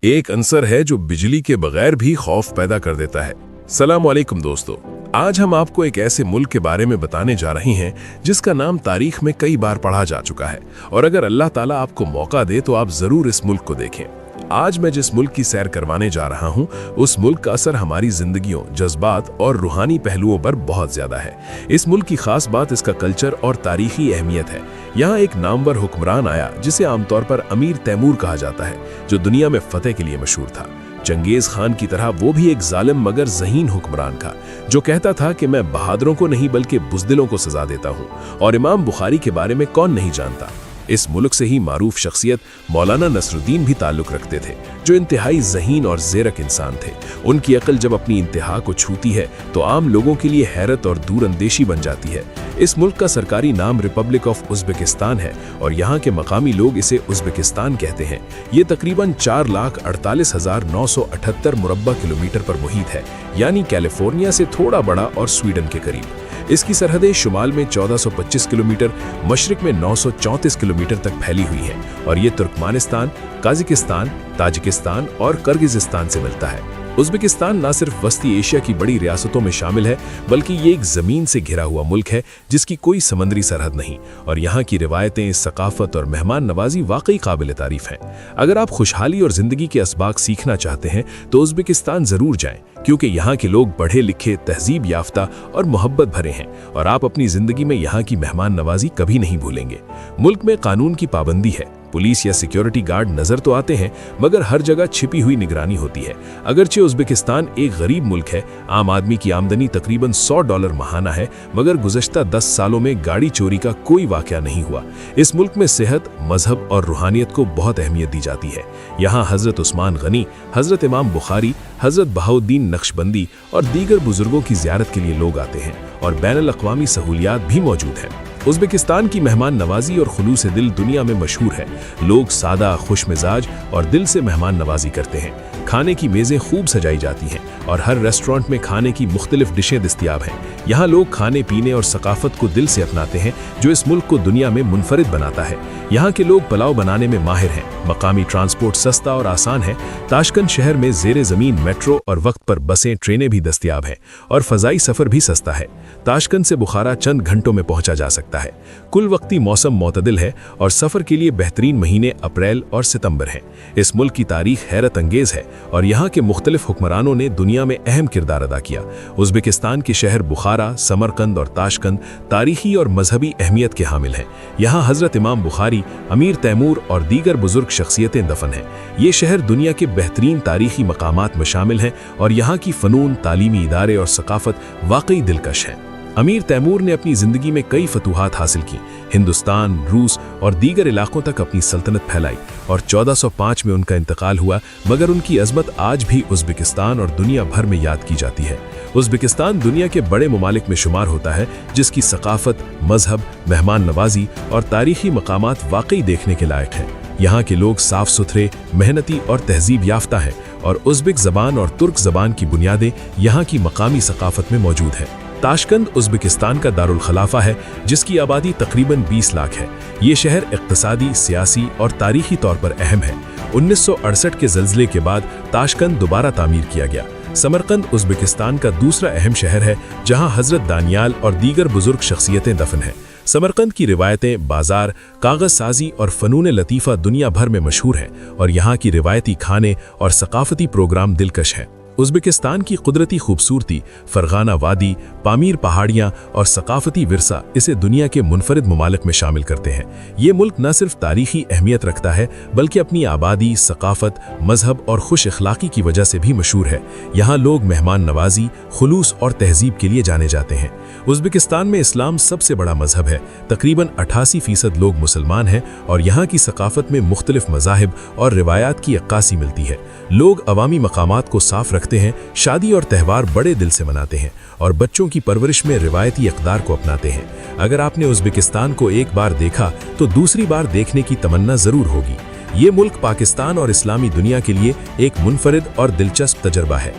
एक अंसर है जो बिजली के बगैर भी खौफ पैदा कर देता है। सलाम वालेकुम दोस्तों, आज हम आपको एक ऐसे मुल्क के बारे में बताने जा रहे हैं जिसका नाम तारीख में कई बार पढ़ा जा चुका है, और अगर अल्लाह ताला आपको मौका दे तो आप जरूर इस मुल्क को देखें। आज मैं जिस मुल्क की सैर करवाने जा रहा हूं, उस मुल्क का असर हमारी जिंदगियों, जज्बात और रूहानी पहलुओं पर बहुत ज्यादा है। इस मुल्क की खास बात इसका कल्चर और तारीखी अहमियत है। यहाँ एक नामवर हुक्मरान आया जिसे आमतौर पर अमीर तैमूर कहा जाता है, जो दुनिया में फतेह के लिए मशहूर था। चंगेज खान की तरह वो भी एक जालिम मगर ज़हीन हुक्मरान था, जो कहता था कि मैं बहादुरों को नहीं बल्कि बुज़दिलों को सजा देता हूँ। और इमाम बुखारी के बारे में कौन नहीं जानता। इस मुल्क से ही मारूफ शख्सियत मौलाना नसरुद्दीन भी ताल्लुक़ रखते थे, जो इंतहाई ज़हीन और ज़ेरक इंसान थे। उनकी अक्ल जब अपनी इंतहा को छूती है तो आम लोगों के लिए हैरत और दूरअंदेशी बन जाती है। इस मुल्क का सरकारी नाम रिपब्लिक ऑफ उज़्बेकिस्तान है और यहाँ के मकामी लोग इसे उज़्बेकिस्तान कहते हैं। ये तकरीबन 4,48,978 मुरब्बा किलोमीटर पर मुहित है, यानी कैलिफोर्निया से थोड़ा बड़ा और स्वीडन के करीब। इसकी सरहदें शुमाल में 1425 किलोमीटर, मशरिक में 934 किलोमीटर तक फैली हुई है, और ये तुर्कमानिस्तान, काज़ाकिस्तान, ताजिकिस्तान और किर्गिज़स्तान से मिलता है। उज़्बेकिस्तान न सिर्फ वस्ती एशिया की बड़ी रियासतों में शामिल है, बल्कि ये एक ज़मीन से घिरा हुआ मुल्क है जिसकी कोई समंदरी सरहद नहीं, और यहाँ की रिवायतें, सकाफत और मेहमान नवाजी वाकई काबिल तारीफ हैं। अगर आप खुशहाली और ज़िंदगी के असबाक सीखना चाहते हैं तो उज़्बेकिस्तान ज़रूर जाएं, क्योंकि यहाँ के लोग पढ़े लिखे, तहजीब याफ्ता और मोहब्बत भरे हैं, और आप अपनी ज़िंदगी में यहाँ की मेहमान नवाजी कभी नहीं भूलेंगे। मुल्क में कानून की पाबंदी है। पुलिस या सिक्योरिटी गार्ड नजर तो आते हैं, मगर हर जगह छिपी हुई निगरानी होती है। अगरचे उज़्बेकिस्तान एक गरीब मुल्क है, आम आदमी की आमदनी तकरीबन $100 महाना है, मगर गुज़श्ता 10 सालों में गाड़ी चोरी का कोई वाक़या नहीं हुआ। इस मुल्क में सेहत, मजहब और रूहानियत को बहुत अहमियत दी जाती है। यहाँ हज़रत उस्मान गनी, हज़रत इमाम बुखारी, हज़रत बहाउद्दीन नक्शबंदी और दीगर बुजुर्गों की ज़ियारत के लिए लोग आते हैं, और बैनुल-अक़वामी सहूलियात भी मौजूद हैं। उज़्बेकिस्तान की मेहमान नवाजी और खुलूस दिल दुनिया में मशहूर है। लोग सादा, खुश मिजाज और दिल से मेहमान नवाजी करते हैं। खाने की मेज़ें खूब सजाई जाती हैं और हर रेस्टोरेंट में खाने की मुख्तलिफ डिशें दस्तयाब हैं। यहाँ लोग खाने पीने और सकाफत को दिल से अपनाते हैं, जो इस मुल्क को दुनिया में मुनफरिद बनाता है। यहाँ के लोग पुलाव बनाने में माहिर हैं। मकामी ट्रांसपोर्ट सस्ता और आसान है। ताशकंद शहर में ज़ेरे ज़मीन मेट्रो और वक्त पर बसें, ट्रेनें भी दस्तयाब हैं, और फ़ज़ाई सफ़र भी सस्ता है। ताशकंद से बुखारा चंद घंटों में पहुँचा जा सकता है। कुल वक्ती मौसम मोतदिल है और सफ़र के लिए बेहतरीन महीने अप्रैल और सितंबर हैं। इस मुल्क की तारीख हैरत अंगेज़ है, और यहाँ के मुख्तलिफ हुक्मरानों ने दुनिया में अहम किरदार अदा किया। उज़्बेकिस्तान के शहर बुखारा, समरकंद और ताशकंद तारीखी और मजहबी अहमियत के हामिल हैं। यहाँ हज़रत इमाम बुखारी, अमीर तैमूर और दीगर बुजुर्ग शख्सियतें दफन हैं। ये शहर दुनिया के बेहतरीन तारीखी मकामात में शामिल हैं, और यहाँ की फ़नून, तालीमी इदारे और सकाफत वाकई दिलकश हैं। अमीर तैमूर ने अपनी ज़िंदगी में कई फतूहात हासिल की, हिंदुस्तान, रूस और दीगर इलाकों तक अपनी सल्तनत फैलाई, और 1405 में उनका इंतकाल हुआ, मगर उनकी अज़मत आज भी उज़्बेकिस्तान और दुनिया भर में याद की जाती है। उज़्बेकिस्तान दुनिया के बड़े ममालिक में शुमार होता है, जिसकी सकाफत, मजहब, मेहमान नवाजी और तारीखी मकामात वाकई देखने के लायक हैं। यहाँ के लोग साफ सुथरे, मेहनती और तहजीब याफ्ता हैं, और उज़्बेक ज़बान और तुर्क ज़बान की बुनियादें यहाँ की मकामी सकाफत में मौजूद हैं। ताशकंद उज़्बेकिस्तान का दारुल खलाफा है, जिसकी आबादी तकरीबन 20 लाख है। ये शहर इक़्तिसादी, सियासी और तारीखी तौर पर अहम है। 1968 के ज़ल्ज़ले के बाद ताशकंद दोबारा तामीर किया गया। समरकंद उज़्बेकिस्तान का दूसरा अहम शहर है, जहाँ हज़रत दानियाल और दीगर बुजुर्ग शख्सियतें दफन हैं। समरकंद की रिवायतें, बाजार, कागज़ साजी और फ़नून लतीफ़ा दुनिया भर में मशहूर हैं, और यहाँ की रिवायती खाने और सकाफती प्रोग्राम दिलकश हैं। उज़्बेकिस्तान की कुदरती खूबसूरती, फरगाना वादी, पामीर पहाड़ियाँ और सकाफती विरसा इसे दुनिया के मुनफरिद ममालिक में शामिल करते हैं। ये मुल्क न सिर्फ तारीखी अहमियत रखता है, बल्कि अपनी आबादी, सकाफत, मजहब और खुश अखलाक़ी की वजह से भी मशहूर है। यहाँ लोग मेहमान नवाजी, खुलूस और तहजीब के लिए जाने जाते हैं। उज़्बेकिस्तान में इस्लाम सबसे बड़ा मजहब है। तकरीबन 88% लोग मुसलमान हैं, और यहाँ की सकाफत में मुख्तलिफ मज़ाहिब और रिवायात की अक्कासी मिलती है। लोग अवामी मकामात को साफ रखते हैं, शादी और त्यौहार बड़े दिल से मनाते हैं, और बच्चों की परवरिश में रिवायती इक़दार को अपनाते हैं। अगर आपने उज़्बेकिस्तान को एक बार देखा तो दूसरी बार देखने की तमन्ना ज़रूर होगी। ये मुल्क पाकिस्तान और इस्लामी दुनिया के लिए एक मुनफरिद और दिलचस्प तजर्बा है।